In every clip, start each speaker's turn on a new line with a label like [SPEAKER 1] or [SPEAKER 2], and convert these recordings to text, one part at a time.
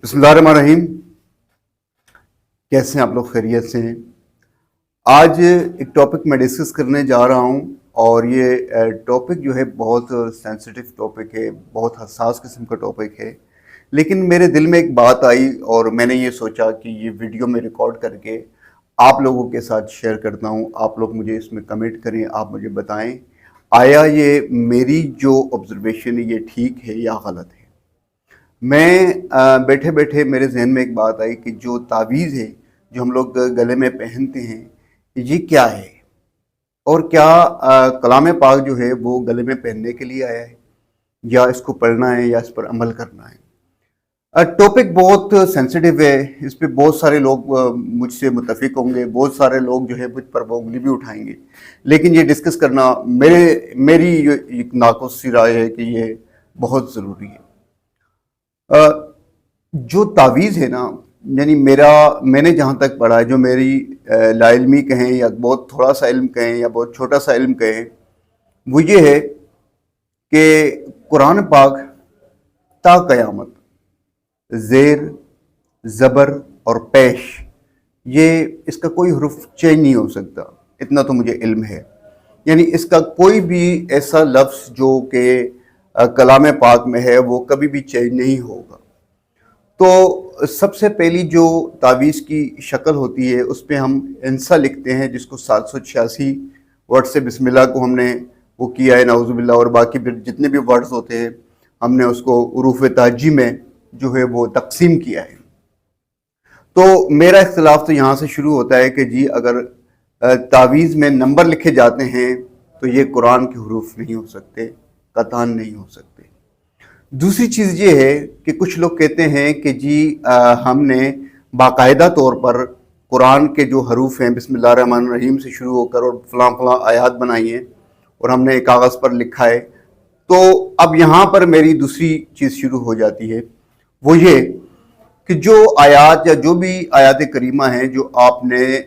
[SPEAKER 1] बिस्मिल्लाहिर्रहमानिर्रहीम। कैसे हैं आप लोग? खैरियत से हैं? आज एक टॉपिक मैं डिस्कस करने जा रहा हूं और ये टॉपिक जो है बहुत सेंसिटिव टॉपिक है, बहुत हसास किस्म का टॉपिक है। लेकिन मेरे दिल में एक बात आई और मैंने ये सोचा कि ये वीडियो में रिकॉर्ड करके आप लोगों के साथ शेयर करता हूं। आप लोग मुझे इसमें कमेंट करें, आप मुझे बताएं आया ये मेरी जो ऑब्जर्वेशन है ये ठीक है या गलत है। मैं बैठे बैठे मेरे जहन में एक बात आई कि जो तावीज़ है जो हम लोग गले में पहनते हैं ये क्या है, और क्या कलाम पाक जो है वो गले में पहनने के लिए आया है या इसको पढ़ना है या इस पर अमल करना है। टॉपिक बहुत सेंसिटिव है, इस पे बहुत सारे लोग मुझसे मुत्तफिक होंगे, बहुत सारे लोग जो है मुझ पर वो उंगली भी उठाएंगे, लेकिन ये डिस्कस करना मेरी एक नाक़ुस सी राय है कि ये बहुत ज़रूरी है। जो तावीज़ है ना, यानी मैंने जहाँ तक पढ़ा है, जो मेरी लाइल्मी कहें या बहुत थोड़ा सा इल्म कहें या बहुत छोटा सा इल्म कहें, वो ये है कि कुरान पाक ता क़यामत ज़ेर ज़बर और पेश ये इसका कोई हुर्फ चेंज नहीं हो सकता, इतना तो मुझे इल्म है। यानी इसका कोई भी ऐसा लफ्ज़ जो कि कलाम पाक में है वो कभी भी चेंज नहीं होगा। तो सबसे पहली जो तावीज़ की शक्ल होती है उस पर हम इंसा लिखते हैं, जिसको 786 वर्ड से बिस्मिल्लाह को हमने वो किया है, नाउज़ुबिल्लाह, और बाकी फिर जितने भी वर्ड्स होते हैं हमने उसको उरूफ़ ताजी में जो है वो तकसीम किया है। तो मेरा इख्तिलाफ तो यहाँ से शुरू होता है कि जी अगर तावीज़ में नंबर लिखे जाते हैं तो ये कुरान के हुरूफ नहीं हो सकते, कतान नहीं हो सकते। दूसरी चीज़ ये है कि कुछ लोग कहते हैं कि जी हमने बाकायदा तौर पर कुरान के जो हरूफ हैं बिस्मिल्लाहिर्रहमानिर्रहीम से शुरू होकर और फलां फलां आयात बनाई हैं और हमने एक कागज़ पर लिखा है। तो अब यहाँ पर मेरी दूसरी चीज़ शुरू हो जाती है, वो ये कि जो आयात या जो भी आयात करीमा हैं जो आपने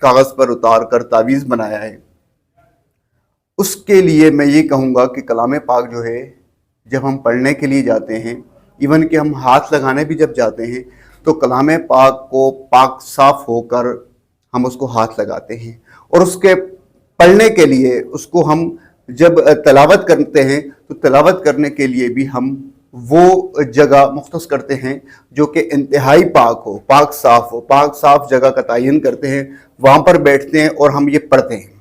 [SPEAKER 1] कागज़ पर उतार कर तावीज़ बनाया है, उसके लिए मैं ये कहूँगा कि कलाम पाक जो है जब हम पढ़ने के लिए जाते हैं, इवन कि हम हाथ लगाने भी जब जाते हैं, तो कलाम पाक को पाक साफ होकर हम उसको हाथ लगाते हैं, और उसके पढ़ने के लिए उसको हम जब तलावत करते हैं तो तलावत करने के लिए भी हम वो जगह मुख्तस करते हैं जो कि इंतहाई पाक हो, पाक साफ हो, पाक साफ जगह का तयन करते हैं, वहाँ पर बैठते हैं और हम ये पढ़ते हैं।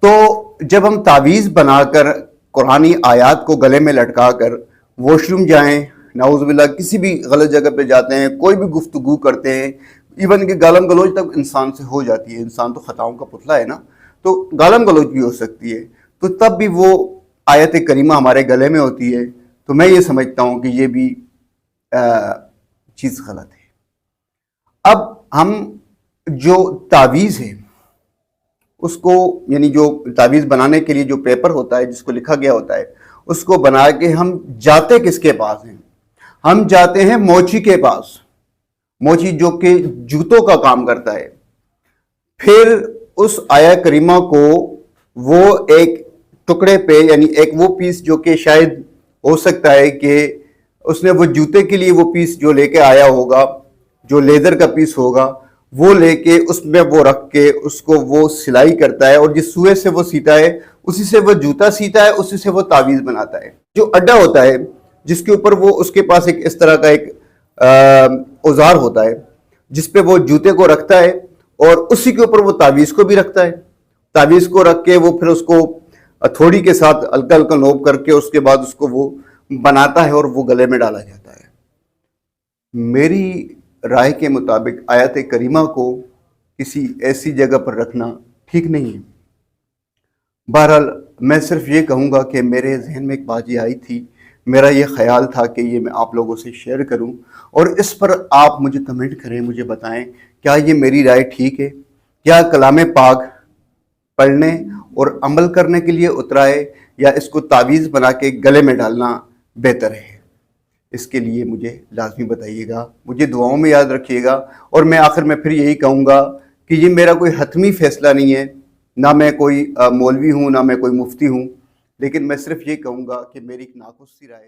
[SPEAKER 1] तो जब हम तावीज़ बनाकर कुरानी आयात को गले में लटका कर वॉशरूम जाएं, नाउज़ुबिल्लाह किसी भी गलत जगह पे जाते हैं, कोई भी गुफ्तगू करते हैं, इवन कि गालम गलोच तक इंसान से हो जाती है, इंसान तो ख़ताओं का पुतला है ना, तो गालम गलोच भी हो सकती है, तो तब भी वो आयत करीमा हमारे गले में होती है। तो मैं ये समझता हूँ कि ये भी चीज़ गलत है। अब हम जो तावीज़ है उसको, यानी जो तावीज़ बनाने के लिए जो पेपर होता है जिसको लिखा गया होता है, उसको बना के हम जाते किसके पास हैं? हम जाते हैं मोची के पास, मोची जो कि जूतों का काम करता है। फिर उस आया करीमा को वो एक टुकड़े पे, यानी एक वो पीस जो कि शायद हो सकता है कि उसने वो जूते के लिए वो पीस जो लेके आया होगा, जो लेदर का पीस होगा, वो लेके उसमें वो रख के उसको वो सिलाई करता है, और जिस सुए से वो सीता है उसी से वो जूता सीता है, उसी से वो तावीज़ बनाता है। जो अड्डा होता है जिसके ऊपर वो, उसके पास एक इस तरह का एक औजार होता है जिस पे वो जूते को रखता है और उसी के ऊपर वो तावीज़ को भी रखता है। तावीज़ को रख के वो फिर उसको थोड़ी के साथ हल्का हल्का नोब करके उसके बाद उसको वो बनाता है और वो गले में डाला जाता है। मेरी राय के मुताबिक आयत करीमा को किसी ऐसी जगह पर रखना ठीक नहीं है। बहरहाल मैं सिर्फ ये कहूँगा कि मेरे जहन में एक बात ये आई थी, मेरा ये ख्याल था कि ये मैं आप लोगों से शेयर करूं, और इस पर आप मुझे कमेंट करें, मुझे बताएं क्या ये मेरी राय ठीक है, क्या कलाम पाक पढ़ने और अमल करने के लिए उतरा है या इसको तावीज़ बना के गले में डालना बेहतर है। इसके लिए मुझे लाजमी बताइएगा, मुझे दुआओं में याद रखिएगा। और मैं आखिर में फिर यही कहूँगा कि ये मेरा कोई हतमी फ़ैसला नहीं है, ना मैं कोई मौलवी हूँ, ना मैं कोई मुफ्ती हूँ, लेकिन मैं सिर्फ ये कहूँगा कि मेरी एक नाक़ुस सी राय